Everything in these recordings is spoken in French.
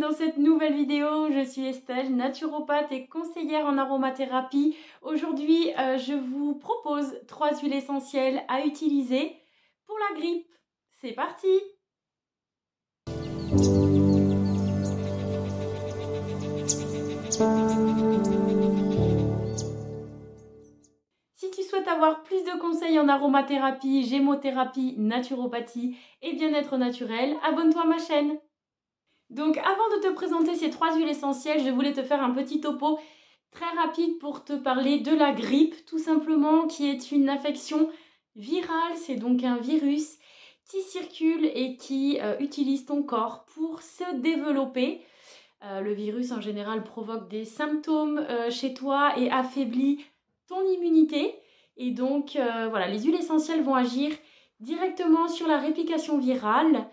dans cette nouvelle vidéo. Je suis Estelle, naturopathe et conseillère en aromathérapie. Aujourd'hui, je vous propose 3 huiles essentielles à utiliser pour la grippe. C'est parti! Si tu souhaites avoir plus de conseils en aromathérapie, gémothérapie, naturopathie et bien-être naturel, abonne-toi à ma chaîne. Donc avant de te présenter ces 3 huiles essentielles, je voulais te faire un petit topo très rapide pour te parler de la grippe, tout simplement, qui est une affection virale. C'est donc un virus qui circule et qui utilise ton corps pour se développer. Le virus en général provoque des symptômes chez toi et affaiblit ton immunité. Et donc voilà, les huiles essentielles vont agir directement sur la réplication virale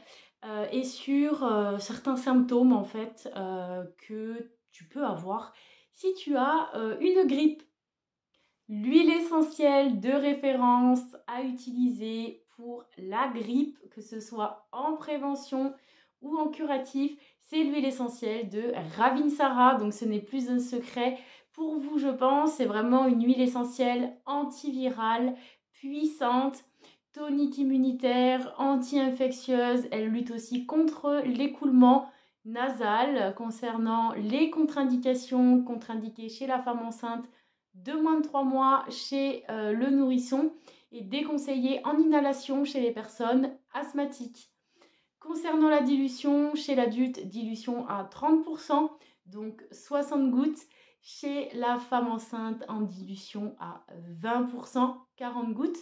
et sur certains symptômes en fait que tu peux avoir si tu as une grippe. L'huile essentielle de référence à utiliser pour la grippe, que ce soit en prévention ou en curatif, c'est l'huile essentielle de Ravinsara. Donc ce n'est plus un secret pour vous, je pense. C'est vraiment une huile essentielle antivirale, puissante, tonique immunitaire, anti-infectieuse. Elle lutte aussi contre l'écoulement nasal. Concernant les contre-indications, contre-indiquées chez la femme enceinte de moins de 3 mois chez le nourrisson et déconseillée en inhalation chez les personnes asthmatiques. Concernant la dilution, chez l'adulte, dilution à 30%, donc 60 gouttes. Chez la femme enceinte, en dilution à 20%, 40 gouttes.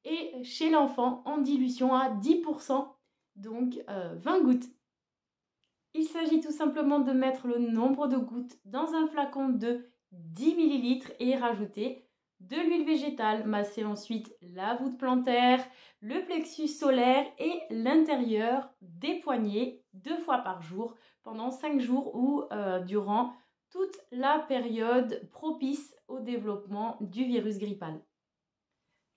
Et chez l'enfant, en dilution à 10%, donc 20 gouttes. Il s'agit tout simplement de mettre le nombre de gouttes dans un flacon de 10 ml et rajouter de l'huile végétale, masser ensuite la voûte plantaire, le plexus solaire et l'intérieur des poignets 2 fois par jour pendant 5 jours ou durant toute la période propice au développement du virus grippal.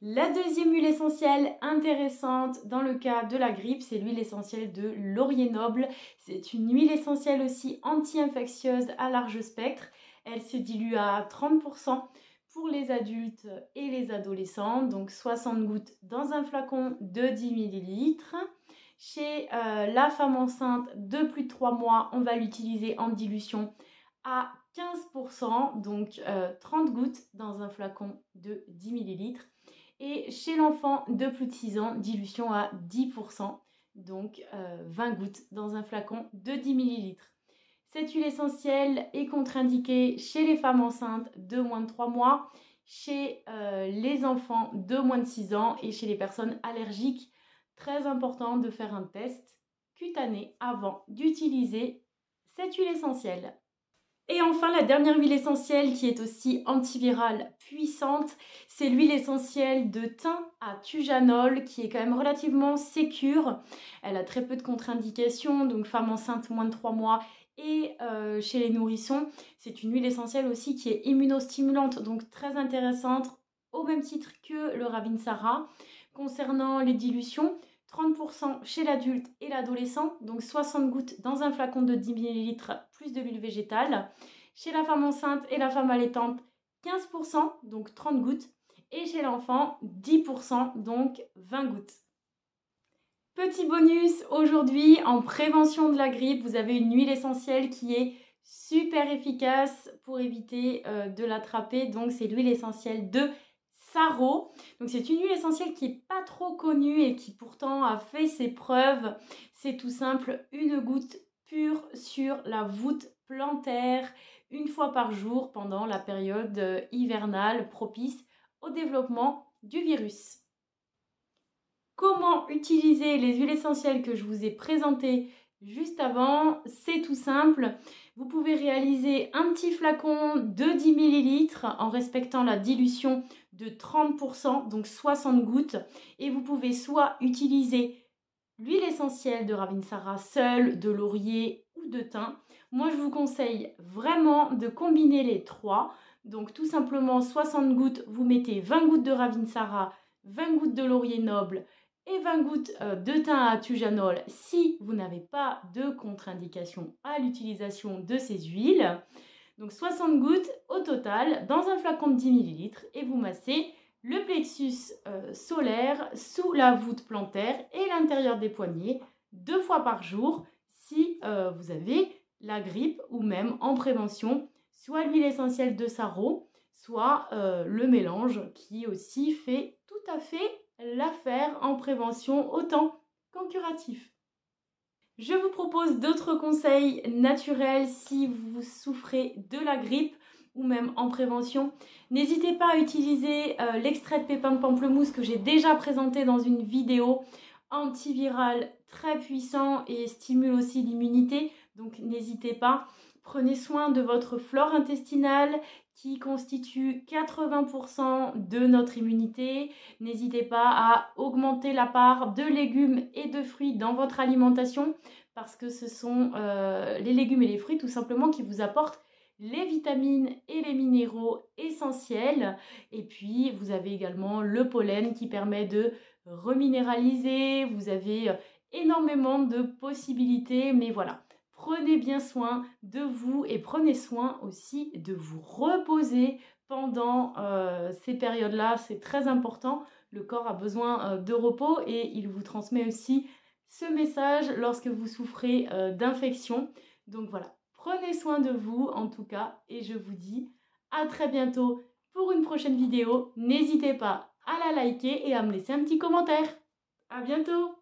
La deuxième huile essentielle intéressante dans le cas de la grippe, c'est l'huile essentielle de laurier noble. C'est une huile essentielle aussi anti-infectieuse à large spectre. Elle se dilue à 30% pour les adultes et les adolescents, donc 60 gouttes dans un flacon de 10 ml. Chez la femme enceinte de plus de 3 mois, on va l'utiliser en dilution à 15%, donc 30 gouttes dans un flacon de 10 ml. Et chez l'enfant de plus de 6 ans, dilution à 10%, donc 20 gouttes dans un flacon de 10 ml. Cette huile essentielle est contre-indiquée chez les femmes enceintes de moins de 3 mois, chez les enfants de moins de 6 ans et chez les personnes allergiques. Très important de faire un test cutané avant d'utiliser cette huile essentielle. Et enfin, la dernière huile essentielle qui est aussi antivirale puissante, c'est l'huile essentielle de thym à thujanol qui est quand même relativement sécure. Elle a très peu de contre-indications, donc femme enceinte moins de 3 mois et chez les nourrissons. C'est une huile essentielle aussi qui est immunostimulante, donc très intéressante au même titre que le Ravinsara. Concernant les dilutions, 30% chez l'adulte et l'adolescent, donc 60 gouttes dans un flacon de 10 ml plus de l'huile végétale. Chez la femme enceinte et la femme allaitante, 15%, donc 30 gouttes. Et chez l'enfant, 10%, donc 20 gouttes. Petit bonus, aujourd'hui, en prévention de la grippe, vous avez une huile essentielle qui est super efficace pour éviter de l'attraper. Donc, c'est l'huile essentielle de Saro. Donc c'est une huile essentielle qui n'est pas trop connue et qui pourtant a fait ses preuves. C'est tout simple, une goutte pure sur la voûte plantaire une fois par jour pendant la période hivernale propice au développement du virus. Comment utiliser les huiles essentielles que je vous ai présentées juste avant? C'est tout simple. Vous pouvez réaliser un petit flacon de 10 ml en respectant la dilution de 30%, donc 60 gouttes. Et vous pouvez soit utiliser l'huile essentielle de Ravinsara seule, de laurier ou de thym. Moi, je vous conseille vraiment de combiner les trois. Donc tout simplement 60 gouttes, vous mettez 20 gouttes de Ravinsara, 20 gouttes de laurier noble et 20 gouttes de thym à tujanol si vous n'avez pas de contre-indication à l'utilisation de ces huiles. Donc 60 gouttes au total dans un flacon de 10 ml et vous massez le plexus solaire sous la voûte plantaire et l'intérieur des poignets 2 fois par jour si vous avez la grippe ou même en prévention, soit l'huile essentielle de sarraud, soit le mélange qui aussi fait tout à fait l'affaire en prévention autant qu'en curatif. Je vous propose d'autres conseils naturels si vous souffrez de la grippe ou même en prévention. N'hésitez pas à utiliser l'extrait de pépins de pamplemousse que j'ai déjà présenté dans une vidéo, antiviral très puissant et stimule aussi l'immunité. Donc n'hésitez pas. Prenez soin de votre flore intestinale qui constitue 80% de notre immunité. N'hésitez pas à augmenter la part de légumes et de fruits dans votre alimentation parce que ce sont les légumes et les fruits tout simplement qui vous apportent les vitamines et les minéraux essentiels. Et puis vous avez également le pollen qui permet de reminéraliser. Vous avez énormément de possibilités, mais voilà. Prenez bien soin de vous et prenez soin aussi de vous reposer pendant ces périodes-là. C'est très important. Le corps a besoin de repos et il vous transmet aussi ce message lorsque vous souffrez d'infection. Donc voilà, prenez soin de vous en tout cas et je vous dis à très bientôt pour une prochaine vidéo. N'hésitez pas à la liker et à me laisser un petit commentaire. À bientôt!